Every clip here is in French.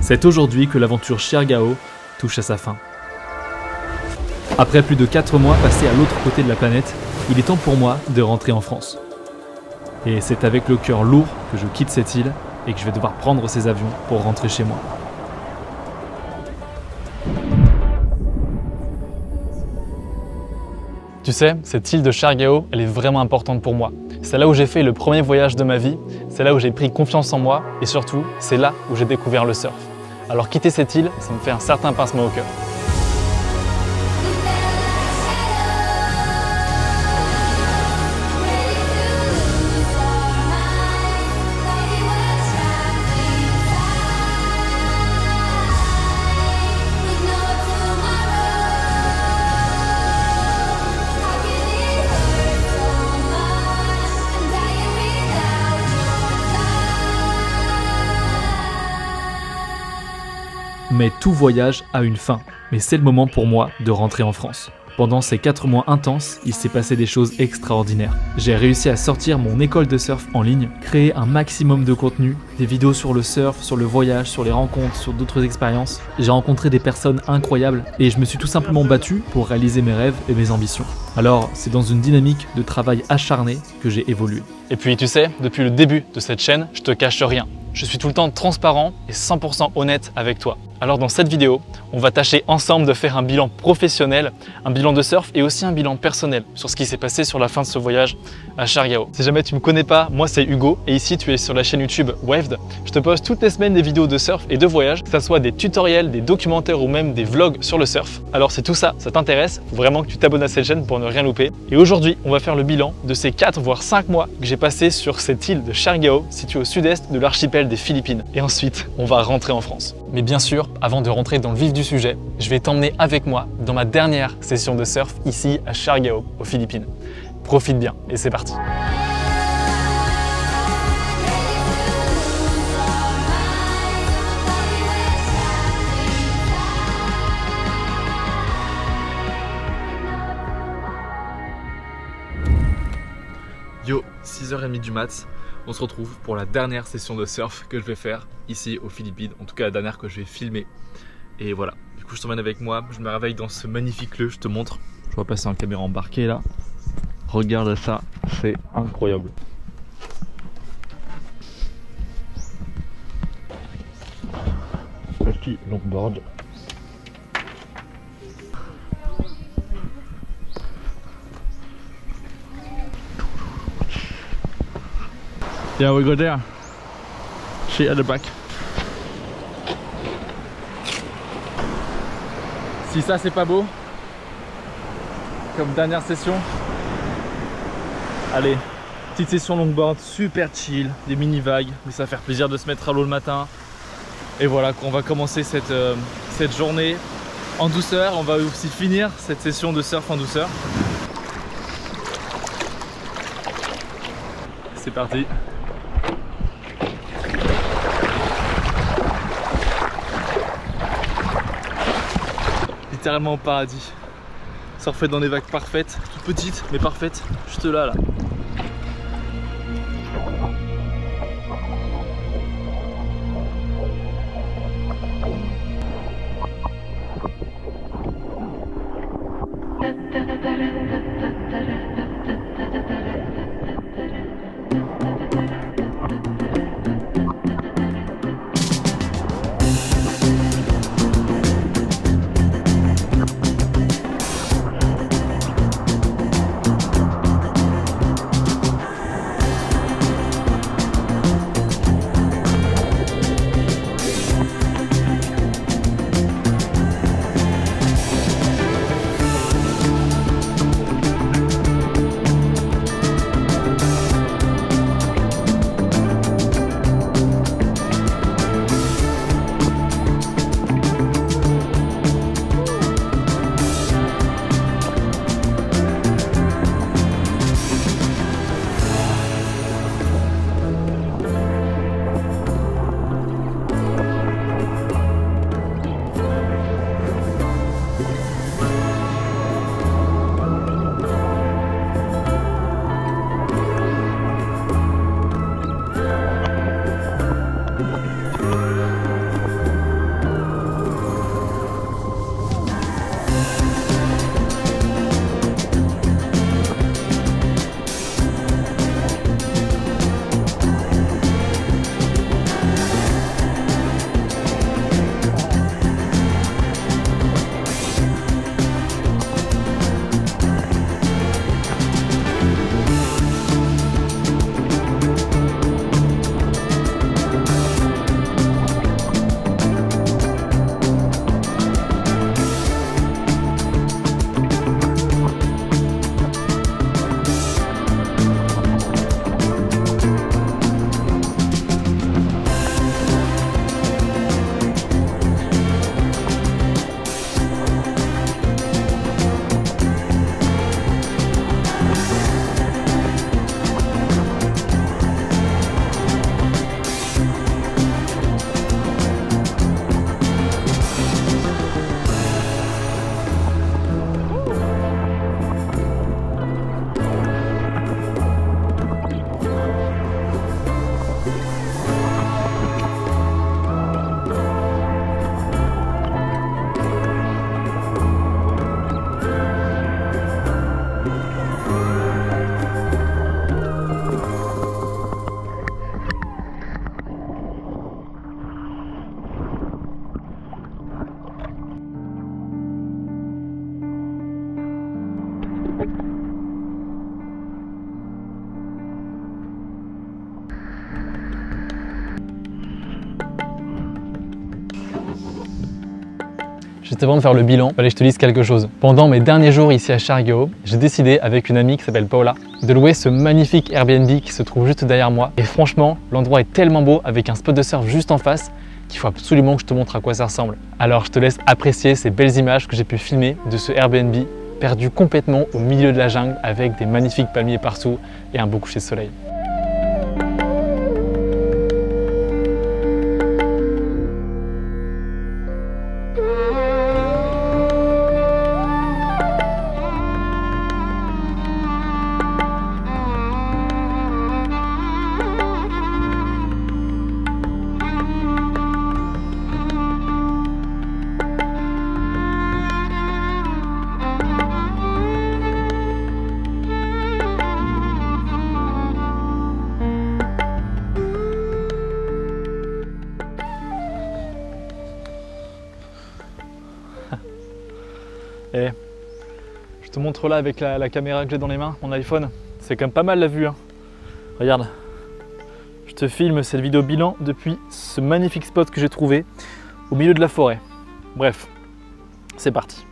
C'est aujourd'hui que l'aventure Chiargao touche à sa fin. Après plus de 4 mois passés à l'autre côté de la planète, il est temps pour moi de rentrer en France. Et c'est avec le cœur lourd que je quitte cette île et que je vais devoir prendre ces avions pour rentrer chez moi. Tu sais, cette île de Chiargao, elle est vraiment importante pour moi. C'est là où j'ai fait le premier voyage de ma vie, c'est là où j'ai pris confiance en moi et surtout, c'est là où j'ai découvert le surf. Alors quitter cette île, ça me fait un certain pincement au cœur. Mais tout voyage a une fin, mais c'est le moment pour moi de rentrer en France. Pendant ces 4 mois intenses, il s'est passé des choses extraordinaires. J'ai réussi à sortir mon école de surf en ligne, créer un maximum de contenu, des vidéos sur le surf, sur le voyage, sur les rencontres, sur d'autres expériences. J'ai rencontré des personnes incroyables et je me suis tout simplement battu pour réaliser mes rêves et mes ambitions. Alors, c'est dans une dynamique de travail acharné que j'ai évolué. Et puis tu sais, depuis le début de cette chaîne, je te cache rien. Je suis tout le temps transparent et 100% honnête avec toi. Alors dans cette vidéo, on va tâcher ensemble de faire un bilan professionnel, un bilan de surf et aussi un bilan personnel sur ce qui s'est passé sur la fin de ce voyage à Chiargao. Si jamais tu me connais pas, moi c'est Hugo et ici tu es sur la chaîne YouTube Waved. Je te poste toutes les semaines des vidéos de surf et de voyage, que ce soit des tutoriels, des documentaires ou même des vlogs sur le surf. Alors si tout ça, ça t'intéresse, faut vraiment que tu t'abonnes à cette chaîne pour ne rien louper. Et aujourd'hui, on va faire le bilan de ces 4 voire 5 mois que j'ai passé sur cette île de Chiargao, située au sud-est de l'archipel des Philippines. Et ensuite, on va rentrer en France. Mais bien sûr, avant de rentrer dans le vif du sujet, je vais t'emmener avec moi dans ma dernière session de surf ici à Chiargao, aux Philippines. Profite bien et c'est parti. Yo, 6h30 du mat, on se retrouve pour la dernière session de surf que je vais faire ici aux Philippines, en tout cas la dernière que je vais filmer. Et voilà, du coup je t'emmène avec moi, je me réveille dans ce magnifique lieu, je te montre. Je vois passer en caméra embarquée là. Regarde ça, c'est incroyable. Petit longboard. Yeah, we go there. She at the back. Si ça c'est pas beau, comme dernière session, allez, petite session longboard, super chill, des mini vagues, mais ça va faire plaisir de se mettre à l'eau le matin. Et voilà, qu'on va commencer cette journée en douceur. On va aussi finir cette session de surf en douceur. C'est parti. Littéralement au paradis. Surfer dans des vagues parfaites, toutes petites mais parfaites, juste là. Juste avant de faire le bilan, fallait que je te dise quelque chose. Pendant mes derniers jours ici à Siargao, j'ai décidé avec une amie qui s'appelle Paula de louer ce magnifique Airbnb qui se trouve juste derrière moi. Et franchement, l'endroit est tellement beau avec un spot de surf juste en face qu'il faut absolument que je te montre à quoi ça ressemble. Alors je te laisse apprécier ces belles images que j'ai pu filmer de ce Airbnb perdu complètement au milieu de la jungle avec des magnifiques palmiers partout et un beau coucher de soleil. Et je te montre là avec la caméra que j'ai dans les mains, mon iPhone. C'est quand même pas mal la vue, hein. Regarde, je te filme cette vidéo bilan depuis ce magnifique spot que j'ai trouvé au milieu de la forêt. Bref, c'est parti.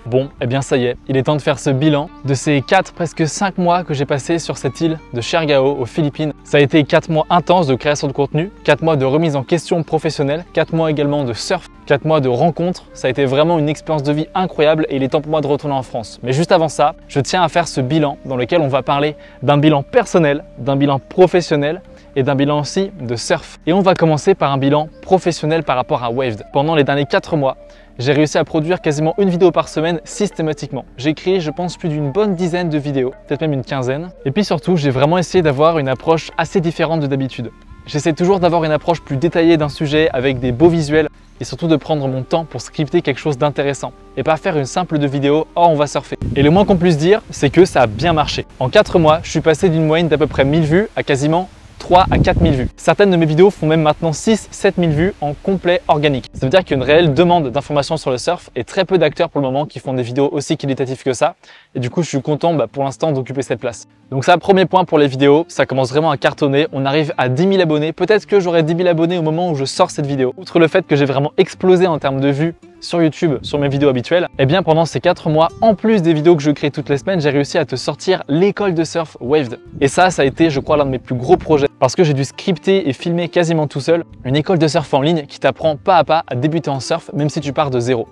Bon, et bien ça y est, il est temps de faire ce bilan de ces 4, presque 5 mois que j'ai passé sur cette île de Siargao aux Philippines. Ça a été 4 mois intenses de création de contenu, 4 mois de remise en question professionnelle, 4 mois également de surf, 4 mois de rencontres. Ça a été vraiment une expérience de vie incroyable et il est temps pour moi de retourner en France. Mais juste avant ça, je tiens à faire ce bilan dans lequel on va parler d'un bilan personnel, d'un bilan professionnel et d'un bilan aussi de surf. Et on va commencer par un bilan professionnel par rapport à Waved. Pendant les derniers 4 mois, j'ai réussi à produire quasiment une vidéo par semaine systématiquement. J'ai créé, je pense, plus d'une bonne dizaine de vidéos, peut-être même une quinzaine. Et puis surtout, j'ai vraiment essayé d'avoir une approche assez différente de d'habitude. J'essaie toujours d'avoir une approche plus détaillée d'un sujet avec des beaux visuels et surtout de prendre mon temps pour scripter quelque chose d'intéressant et pas faire une simple vidéo « Oh, on va surfer ». Et le moins qu'on puisse dire, c'est que ça a bien marché. En 4 mois, je suis passé d'une moyenne d'à peu près 1000 vues à quasiment 3 à 4000 vues. Certaines de mes vidéos font même maintenant 6-7000 vues en complet organique. Ça veut dire qu'il y a une réelle demande d'informations sur le surf et très peu d'acteurs pour le moment qui font des vidéos aussi qualitatives que ça. Et du coup, je suis content pour l'instant d'occuper cette place. Donc ça, premier point pour les vidéos, ça commence vraiment à cartonner. On arrive à 10 000 abonnés. Peut-être que j'aurai 10 000 abonnés au moment où je sors cette vidéo. Outre le fait que j'ai vraiment explosé en termes de vues sur YouTube, sur mes vidéos habituelles, et bien pendant ces 4 mois, en plus des vidéos que je crée toutes les semaines, j'ai réussi à te sortir l'école de surf Waved. Et ça a été, je crois, l'un de mes plus gros projets parce que j'ai dû scripter et filmer quasiment tout seul une école de surf en ligne qui t'apprend pas à pas à débuter en surf, même si tu pars de zéro.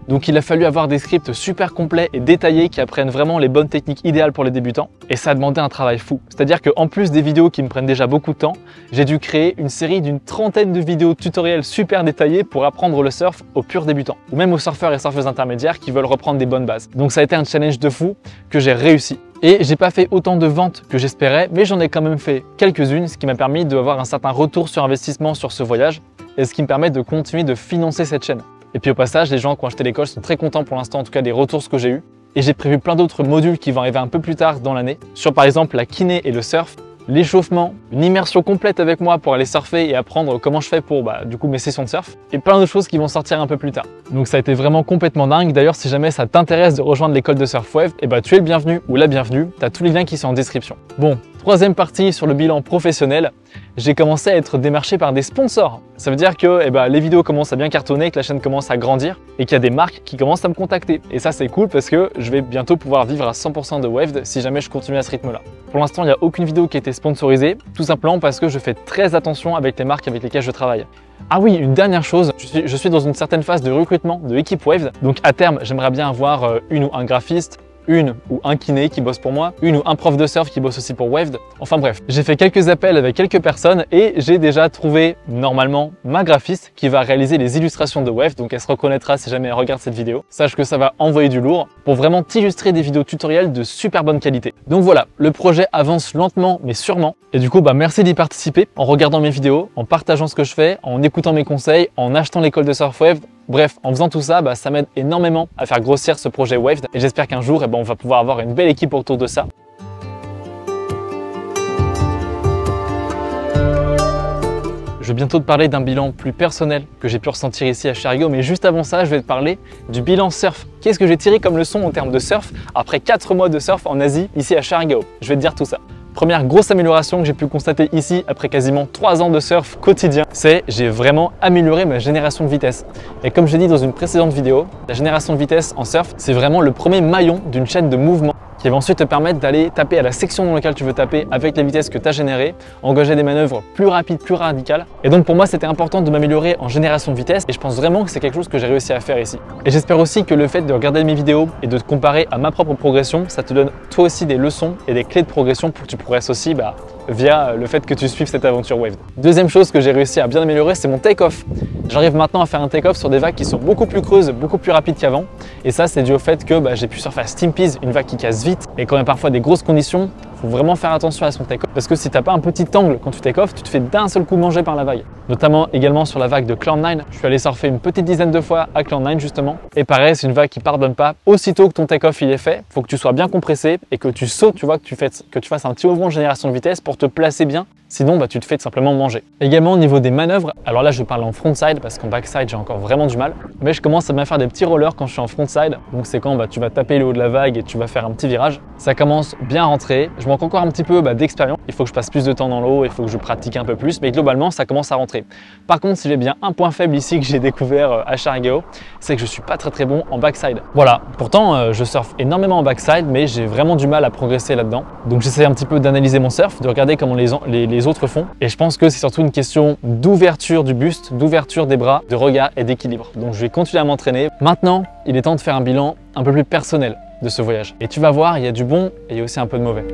Donc il a fallu avoir des scripts super complets et détaillés qui apprennent vraiment les bonnes techniques idéales pour les débutants. Et ça a demandé un travail fou. C'est-à-dire qu'en plus des vidéos qui me prennent déjà beaucoup de temps, j'ai dû créer une série d'une trentaine de vidéos tutoriels super détaillées pour apprendre le surf aux purs débutants. Ou même aux surfeurs et surfeuses intermédiaires qui veulent reprendre des bonnes bases. Donc ça a été un challenge de fou que j'ai réussi. Et j'ai pas fait autant de ventes que j'espérais, mais j'en ai quand même fait quelques-unes, ce qui m'a permis d'avoir un certain retour sur investissement sur ce voyage et ce qui me permet de continuer de financer cette chaîne. Et puis au passage, les gens qui ont acheté l'école sont très contents pour l'instant, en tout cas des retours que j'ai eu. Et j'ai prévu plein d'autres modules qui vont arriver un peu plus tard dans l'année, sur par exemple la kiné et le surf, l'échauffement, une immersion complète avec moi pour aller surfer et apprendre comment je fais pour du coup mes sessions de surf, et plein de choses qui vont sortir un peu plus tard. Donc ça a été vraiment complètement dingue. D'ailleurs, si jamais ça t'intéresse de rejoindre l'école de surf Waved, tu es le bienvenu ou la bienvenue, tu as tous les liens qui sont en description. Bon, troisième partie sur le bilan professionnel, j'ai commencé à être démarché par des sponsors. Ça veut dire que les vidéos commencent à bien cartonner, que la chaîne commence à grandir et qu'il y a des marques qui commencent à me contacter. Et ça c'est cool parce que je vais bientôt pouvoir vivre à 100% de Waved si jamais je continue à ce rythme-là. Pour l'instant, il n'y a aucune vidéo qui a été sponsorisée, tout simplement parce que je fais très attention avec les marques avec lesquelles je travaille. Ah oui, une dernière chose, je suis dans une certaine phase de recrutement de l'équipe Waved. Donc à terme, j'aimerais bien avoir une ou un graphiste, une ou un kiné qui bosse pour moi, une ou un prof de surf qui bosse aussi pour Waved. Enfin bref, j'ai fait quelques appels avec quelques personnes et j'ai déjà trouvé normalement ma graphiste qui va réaliser les illustrations de Waved, donc elle se reconnaîtra si jamais elle regarde cette vidéo. Sache que ça va envoyer du lourd pour vraiment t'illustrer des vidéos tutoriels de super bonne qualité. Donc voilà, le projet avance lentement mais sûrement. Et du coup, merci d'y participer en regardant mes vidéos, en partageant ce que je fais, en écoutant mes conseils, en achetant l'école de surf Waved. Bref, en faisant tout ça, ça m'aide énormément à faire grossir ce projet Waved et j'espère qu'un jour, on va pouvoir avoir une belle équipe autour de ça. Je vais bientôt te parler d'un bilan plus personnel que j'ai pu ressentir ici à Siargao, mais juste avant ça, je vais te parler du bilan surf. Qu'est-ce que j'ai tiré comme leçon en termes de surf après 4 mois de surf en Asie, ici à Siargao? Je vais te dire tout ça. Première grosse amélioration que j'ai pu constater ici après quasiment 3 ans de surf quotidien, c'est j'ai vraiment amélioré ma génération de vitesse. Et comme je l'ai dit dans une précédente vidéo, la génération de vitesse en surf, c'est vraiment le premier maillon d'une chaîne de mouvement qui va ensuite te permettre d'aller taper à la section dans laquelle tu veux taper avec les vitesses que tu as générées, engager des manœuvres plus rapides, plus radicales. Et donc pour moi, c'était important de m'améliorer en génération de vitesse et je pense vraiment que c'est quelque chose que j'ai réussi à faire ici. Et j'espère aussi que le fait de regarder mes vidéos et de te comparer à ma propre progression, ça te donne toi aussi des leçons et des clés de progression pour que tu progresses aussi via le fait que tu suives cette aventure wave. Deuxième chose que j'ai réussi à bien améliorer, c'est mon take-off. J'arrive maintenant à faire un take-off sur des vagues qui sont beaucoup plus creuses, beaucoup plus rapides qu'avant. Et ça, c'est dû au fait que j'ai pu surfer à Stimpy's, une vague qui casse vite. Et quand il y a parfois des grosses conditions, il faut vraiment faire attention à son take-off. Parce que si tu n'as pas un petit angle quand tu take-off, tu te fais d'un seul coup manger par la vague. Notamment également sur la vague de Cloud9. Je suis allé surfer une petite dizaine de fois à Cloud9 justement. Et pareil, c'est une vague qui pardonne pas. Aussitôt que ton take-off il est fait, il faut que tu sois bien compressé et que tu sautes, tu vois, que tu fasses un petit mouvement de génération de vitesse pour te placer bien. Sinon, tu te fais tout simplement manger. Également au niveau des manœuvres, alors là je parle en frontside parce qu'en backside j'ai encore vraiment du mal. Mais je commence à bien faire des petits rollers quand je suis en frontside. Donc c'est quand tu vas taper le haut de la vague et tu vas faire un petit virage. Ça commence bien à rentrer. Je manque encore un petit peu d'expérience. Il faut que je passe plus de temps dans l'eau, il faut que je pratique un peu plus. Mais globalement, ça commence à rentrer. Par contre, si j'ai bien un point faible ici que j'ai découvert à Sharigao, c'est que je suis pas très bon en backside. Voilà, pourtant je surfe énormément en backside, mais j'ai vraiment du mal à progresser là-dedans. Donc j'essaie un petit peu d'analyser mon surf, de regarder comment les autres font. Et je pense que c'est surtout une question d'ouverture du buste, d'ouverture des bras, de regard et d'équilibre. Donc je vais continuer à m'entraîner. Maintenant, il est temps de faire un bilan un peu plus personnel de ce voyage. Et tu vas voir, il y a du bon et il y a aussi un peu de mauvais.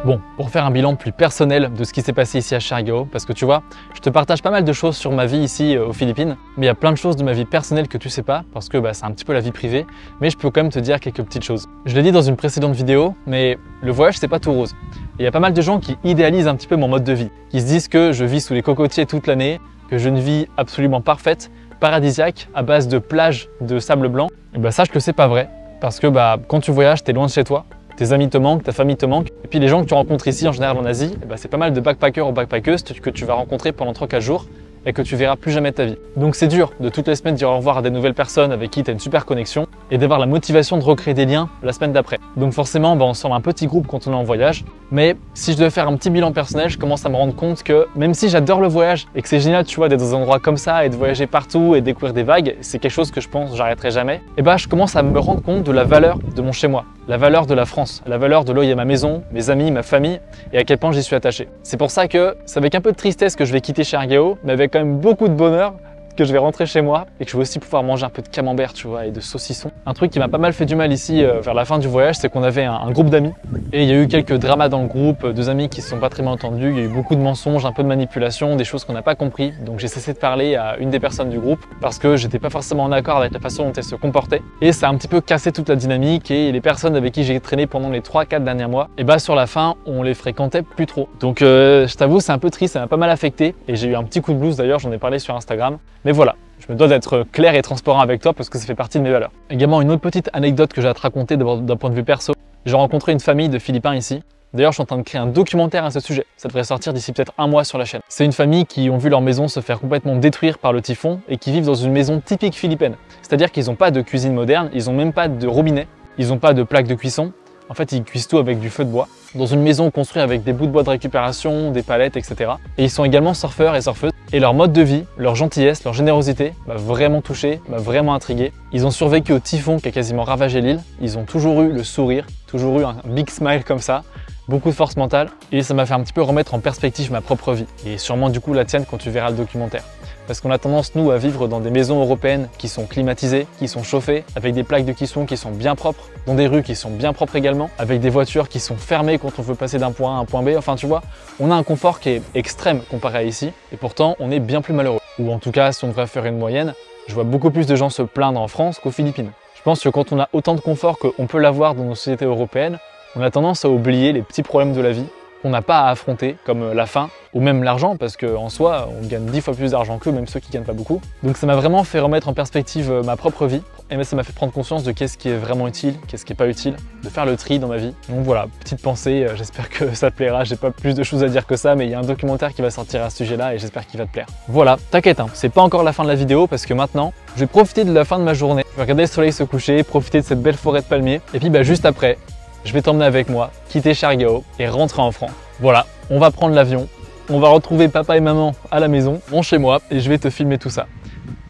Bon, pour faire un bilan plus personnel de ce qui s'est passé ici à Sharigao, parce que tu vois, je te partage pas mal de choses sur ma vie ici aux Philippines, mais il y a plein de choses de ma vie personnelle que tu sais pas, parce que c'est un petit peu la vie privée, mais je peux quand même te dire quelques petites choses. Je l'ai dit dans une précédente vidéo, mais le voyage c'est pas tout rose. Il y a pas mal de gens qui idéalisent un petit peu mon mode de vie, qui se disent que je vis sous les cocotiers toute l'année, que j'ai une vie absolument parfaite, paradisiaque, à base de plages de sable blanc. Et sache que c'est pas vrai, parce que quand tu voyages, t'es loin de chez toi. Tes amis te manquent, ta famille te manque. Et puis les gens que tu rencontres ici, en général en Asie, c'est pas mal de backpackers ou backpackeuses que tu vas rencontrer pendant 3-4 jours et que tu verras plus jamais de ta vie. Donc c'est dur de toutes les semaines dire au revoir à des nouvelles personnes avec qui tu as une super connexion et d'avoir la motivation de recréer des liens la semaine d'après. Donc forcément, on se forme un petit groupe quand on est en voyage. Mais si je devais faire un petit bilan personnel, je commence à me rendre compte que même si j'adore le voyage et que c'est génial, tu vois, d'être dans des endroits comme ça et de voyager partout et découvrir des vagues, c'est quelque chose que je pense j'arrêterai jamais, je commence à me rendre compte de la valeur de mon chez-moi, la valeur de la France, la valeur de là où il y a ma maison, mes amis, ma famille et à quel point j'y suis attaché. C'est pour ça que c'est avec un peu de tristesse que je vais quitter Sharigao, mais avec quand même beaucoup de bonheur que je vais rentrer chez moi et que je vais aussi pouvoir manger un peu de camembert, tu vois, et de saucisson. Un truc qui m'a pas mal fait du mal ici vers la fin du voyage, c'est qu'on avait un groupe d'amis et il y a eu quelques dramas dans le groupe, deux amis qui se sont pas très bien entendus, il y a eu beaucoup de mensonges, un peu de manipulation, des choses qu'on n'a pas compris. Donc j'ai cessé de parler à une des personnes du groupe parce que j'étais pas forcément en accord avec la façon dont elle se comportait et ça a un petit peu cassé toute la dynamique et les personnes avec qui j'ai traîné pendant les 3-4 derniers mois, sur la fin, on les fréquentait plus trop. Donc je t'avoue, c'est un peu triste, ça m'a pas mal affecté et j'ai eu un petit coup de blues d'ailleurs, j'en ai parlé sur Instagram. Mais voilà, je me dois d'être clair et transparent avec toi parce que ça fait partie de mes valeurs. Également, une autre petite anecdote que j'ai à te raconter d'un point de vue perso. J'ai rencontré une famille de Philippins ici. D'ailleurs, je suis en train de créer un documentaire à ce sujet. Ça devrait sortir d'ici peut-être 1 mois sur la chaîne. C'est une famille qui ont vu leur maison se faire complètement détruire par le typhon et qui vivent dans une maison typique philippine. C'est-à-dire qu'ils n'ont pas de cuisine moderne, ils n'ont même pas de robinet, ils n'ont pas de plaque de cuisson. En fait, ils cuisent tout avec du feu de bois, dans une maison construite avec des bouts de bois de récupération, des palettes, etc. Et ils sont également surfeurs et surfeuses. Et leur mode de vie, leur gentillesse, leur générosité m'a vraiment touché, m'a vraiment intrigué. Ils ont survécu au typhon qui a quasiment ravagé l'île. Ils ont toujours eu le sourire, toujours eu un big smile comme ça, beaucoup de force mentale. Et ça m'a fait un petit peu remettre en perspective ma propre vie. Et sûrement du coup la tienne quand tu verras le documentaire. Parce qu'on a tendance, nous, à vivre dans des maisons européennes qui sont climatisées, qui sont chauffées, avec des plaques de cuisson qui sont bien propres, dans des rues qui sont bien propres également, avec des voitures qui sont fermées quand on veut passer d'un point A à un point B. Enfin, tu vois, on a un confort qui est extrême comparé à ici, et pourtant, on est bien plus malheureux. Ou en tout cas, si on devrait faire une moyenne, je vois beaucoup plus de gens se plaindre en France qu'aux Philippines. Je pense que quand on a autant de confort qu'on peut l'avoir dans nos sociétés européennes, on a tendance à oublier les petits problèmes de la vie, qu'on n'a pas à affronter, comme la faim ou même l'argent, parce qu'en soi, on gagne 10 fois plus d'argent qu'eux, même ceux qui gagnent pas beaucoup. Donc ça m'a vraiment fait remettre en perspective ma propre vie, et ça m'a fait prendre conscience de qu'est-ce qui est vraiment utile, qu'est-ce qui est pas utile, de faire le tri dans ma vie. Donc voilà, petite pensée, j'espère que ça te plaira, j'ai pas plus de choses à dire que ça, mais il y a un documentaire qui va sortir à ce sujet-là et j'espère qu'il va te plaire. Voilà, t'inquiète, hein, c'est pas encore la fin de la vidéo, parce que maintenant, je vais profiter de la fin de ma journée, je vais regarder le soleil se coucher, profiter de cette belle forêt de palmiers, et puis juste après, je vais t'emmener avec moi, quitter Chergao et rentrer en France. Voilà, on va prendre l'avion, on va retrouver papa et maman à la maison, mon chez moi, et je vais te filmer tout ça.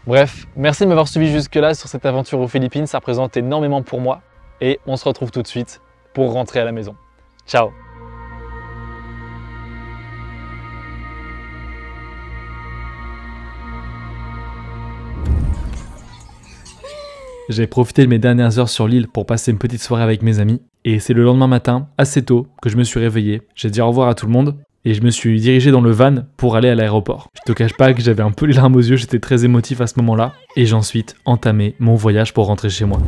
Bref, merci de m'avoir suivi jusque-là sur cette aventure aux Philippines, ça représente énormément pour moi, et on se retrouve tout de suite pour rentrer à la maison. Ciao! J'ai profité de mes dernières heures sur l'île pour passer une petite soirée avec mes amis, et c'est le lendemain matin, assez tôt, que je me suis réveillé. J'ai dit au revoir à tout le monde, et je me suis dirigé dans le van pour aller à l'aéroport. Je te cache pas que j'avais un peu les larmes aux yeux, j'étais très émotif à ce moment-là, et j'ai ensuite entamé mon voyage pour rentrer chez moi.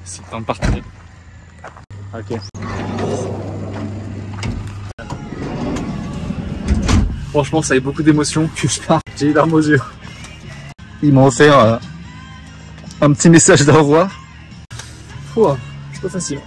C'est temps de partir. Ok. Franchement, ça a eu beaucoup d'émotions que je pars. J'ai eu les larmes aux yeux. Ils m'ont offert un petit message d'au revoir. Ouah, c'est pas facile.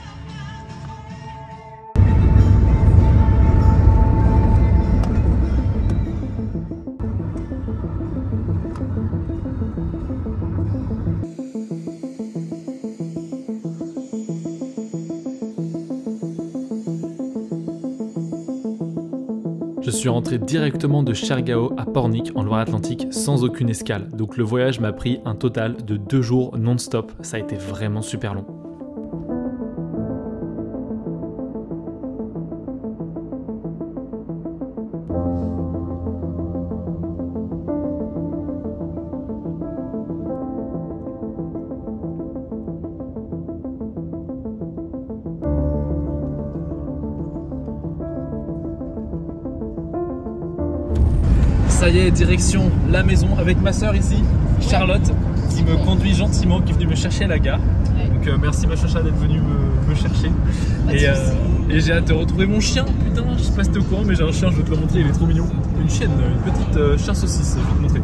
Je suis rentré directement de Chergao à Pornic en Loire-Atlantique sans aucune escale, donc le voyage m'a pris un total de 2 jours non-stop, ça a été vraiment super long. Ça y est, direction la maison avec ma soeur ici, Charlotte, qui me conduit gentiment, qui est venue me chercher à la gare. Donc merci ma chacha d'être venue me chercher. Et j'ai hâte de retrouver mon chien. Putain, je sais pas si t'es au courant, mais j'ai un chien, je vais te le montrer, il est trop mignon. Une chienne, une petite chien saucisse, je vais te montrer.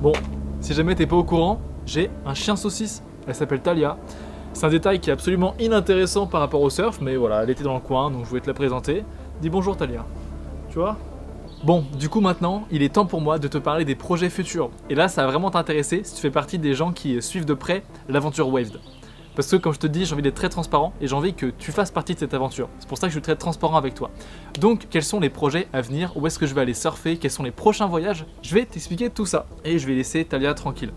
Bon, si jamais t'es pas au courant, j'ai un chien saucisse, elle s'appelle Talia. C'est un détail qui est absolument inintéressant par rapport au surf, mais voilà, elle était dans le coin, donc je voulais te la présenter. Dis bonjour Talia, tu vois? Bon, du coup maintenant, il est temps pour moi de te parler des projets futurs. Et là, ça va vraiment t'intéresser si tu fais partie des gens qui suivent de près l'aventure Waved. Parce que comme je te dis, j'ai envie d'être très transparent et j'ai envie que tu fasses partie de cette aventure. C'est pour ça que je suis très transparent avec toi. Donc, quels sont les projets à venir? Où est-ce que je vais aller surfer? Quels sont les prochains voyages? Je vais t'expliquer tout ça. Et je vais laisser Talia tranquille.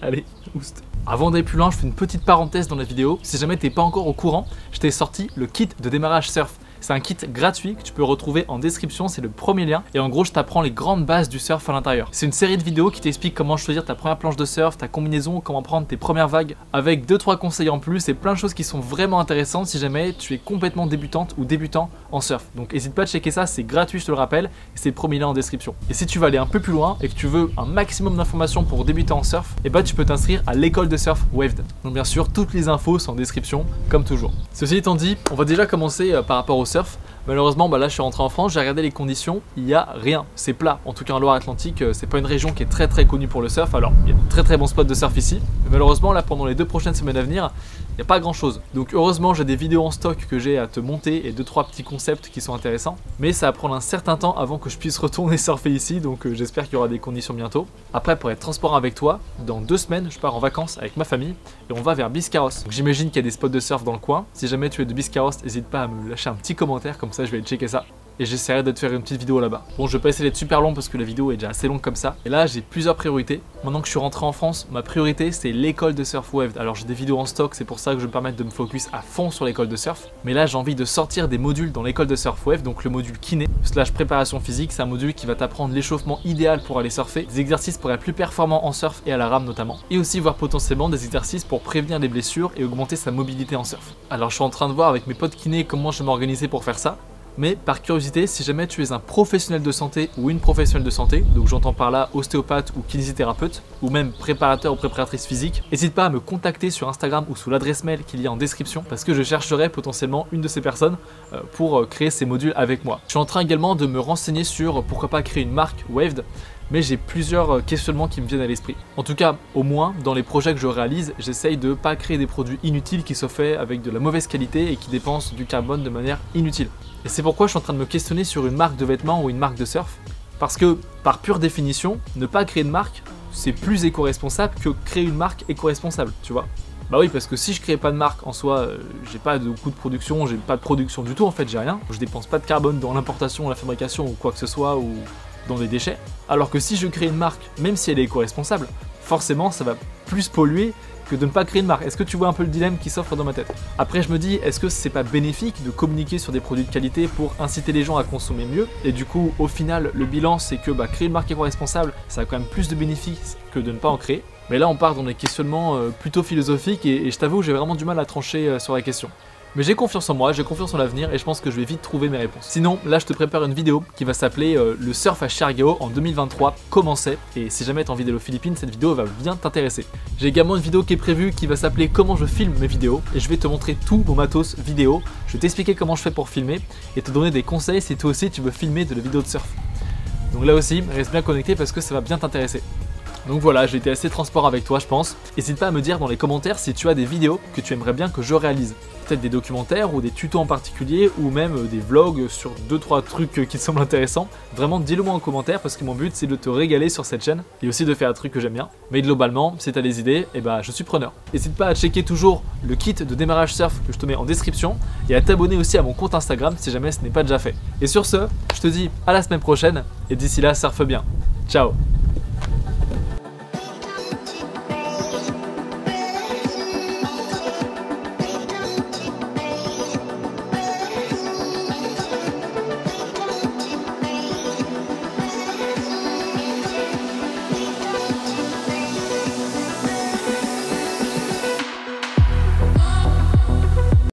Allez, oust. Avant d'aller plus loin, je fais une petite parenthèse dans la vidéo. Si jamais t'es pas encore au courant, je t'ai sorti le kit de démarrage surf. C'est un kit gratuit que tu peux retrouver en description, c'est le premier lien. Et en gros, je t'apprends les grandes bases du surf à l'intérieur. C'est une série de vidéos qui t'explique comment choisir ta première planche de surf, ta combinaison, comment prendre tes premières vagues, avec 2-3 conseils en plus et plein de choses qui sont vraiment intéressantes si jamais tu es complètement débutante ou débutant en surf. Donc n'hésite pas à checker ça, c'est gratuit, je te le rappelle, et c'est le premier lien en description. Et si tu veux aller un peu plus loin et que tu veux un maximum d'informations pour débuter en surf, et bah tu peux t'inscrire à l'école de surf Waved. Donc bien sûr, toutes les infos sont en description, comme toujours. Ceci étant dit, on va déjà commencer par rapport au surf. Malheureusement, là je suis rentré en France, j'ai regardé les conditions, il n'y a rien, c'est plat. En tout cas en Loire-Atlantique, c'est pas une région qui est très connue pour le surf. Alors il y a de très bons spots de surf ici, mais malheureusement là pendant les 2 prochaines semaines à venir, il n'y a pas grand chose. Donc heureusement j'ai des vidéos en stock que j'ai à te monter et 2-3 petits concepts qui sont intéressants. Mais ça va prendre un certain temps avant que je puisse retourner surfer ici, donc j'espère qu'il y aura des conditions bientôt. Après, pour être transparent avec toi, dans 2 semaines je pars en vacances avec ma famille et on va vers Biscarrosse. Donc j'imagine qu'il y a des spots de surf dans le coin. Si jamais tu es de Biscarrosse, n'hésite pas à me lâcher un petit commentaire, comme ça je vais aller checker ça. Et j'essaierai de te faire une petite vidéo là-bas. Bon, je vais pas essayer d'être super long parce que la vidéo est déjà assez longue comme ça. Et là, j'ai plusieurs priorités. Maintenant que je suis rentré en France, ma priorité c'est l'école de surf Waved. Alors j'ai des vidéos en stock, c'est pour ça que je vais me permettre de me focus à fond sur l'école de surf. Mais là, j'ai envie de sortir des modules dans l'école de surf Waved, donc le module kiné / préparation physique. C'est un module qui va t'apprendre l'échauffement idéal pour aller surfer, des exercices pour être plus performant en surf et à la rame notamment. Et aussi voir potentiellement des exercices pour prévenir les blessures et augmenter sa mobilité en surf. Alors je suis en train de voir avec mes potes kinés comment je vais m'organiser pour faire ça. Mais par curiosité, si jamais tu es un professionnel de santé ou une professionnelle de santé, donc j'entends par là ostéopathe ou kinésithérapeute, ou même préparateur ou préparatrice physique, n'hésite pas à me contacter sur Instagram ou sous l'adresse mail qu'il y a en description, parce que je chercherai potentiellement une de ces personnes pour créer ces modules avec moi. Je suis en train également de me renseigner sur pourquoi pas créer une marque Waved, mais j'ai plusieurs questionnements qui me viennent à l'esprit. En tout cas, au moins, dans les projets que je réalise, j'essaye de ne pas créer des produits inutiles qui soient faits avec de la mauvaise qualité et qui dépensent du carbone de manière inutile. Et c'est pourquoi je suis en train de me questionner sur une marque de vêtements ou une marque de surf. Parce que, par pure définition, ne pas créer de marque, c'est plus éco-responsable que créer une marque éco-responsable, tu vois. Bah oui, parce que si je crée pas de marque en soi, j'ai pas de coût de production, j'ai pas de production du tout en fait, j'ai rien. Je dépense pas de carbone dans l'importation, la fabrication ou quoi que ce soit, ou dans des déchets. Alors que si je crée une marque, même si elle est éco-responsable, forcément ça va plus polluer que de ne pas créer une marque. Est-ce que tu vois un peu le dilemme qui s'offre dans ma tête? Après je me dis, est-ce que c'est pas bénéfique de communiquer sur des produits de qualité pour inciter les gens à consommer mieux? Et du coup, au final, le bilan c'est que créer une marque éco-responsable, ça a quand même plus de bénéfices que de ne pas en créer. Mais là on part dans des questionnements plutôt philosophiques et je t'avoue j'ai vraiment du mal à trancher sur la question. Mais j'ai confiance en moi, j'ai confiance en l'avenir et je pense que je vais vite trouver mes réponses. Sinon, là je te prépare une vidéo qui va s'appeler le surf à Siargao en 2023, comment c'est. Et si jamais t'as envie d'aller aux Philippines, cette vidéo va bien t'intéresser. J'ai également une vidéo qui est prévue qui va s'appeler comment je filme mes vidéos. Et je vais te montrer tout mon matos vidéo. Je vais t'expliquer comment je fais pour filmer et te donner des conseils si toi aussi tu veux filmer de la vidéo de surf. Donc là aussi, reste bien connecté parce que ça va bien t'intéresser. Donc voilà, j'ai été assez transparent avec toi je pense. N'hésite pas à me dire dans les commentaires si tu as des vidéos que tu aimerais bien que je réalise. Peut-être des documentaires ou des tutos en particulier ou même des vlogs sur 2-3 trucs qui te semblent intéressants. Vraiment dis-le moi en commentaire parce que mon but c'est de te régaler sur cette chaîne et aussi de faire un truc que j'aime bien. Mais globalement, si tu as des idées, je suis preneur. N'hésite pas à checker toujours le kit de démarrage surf que je te mets en description et à t'abonner aussi à mon compte Instagram si jamais ce n'est pas déjà fait. Et sur ce, je te dis à la semaine prochaine et d'ici là, surfe bien. Ciao!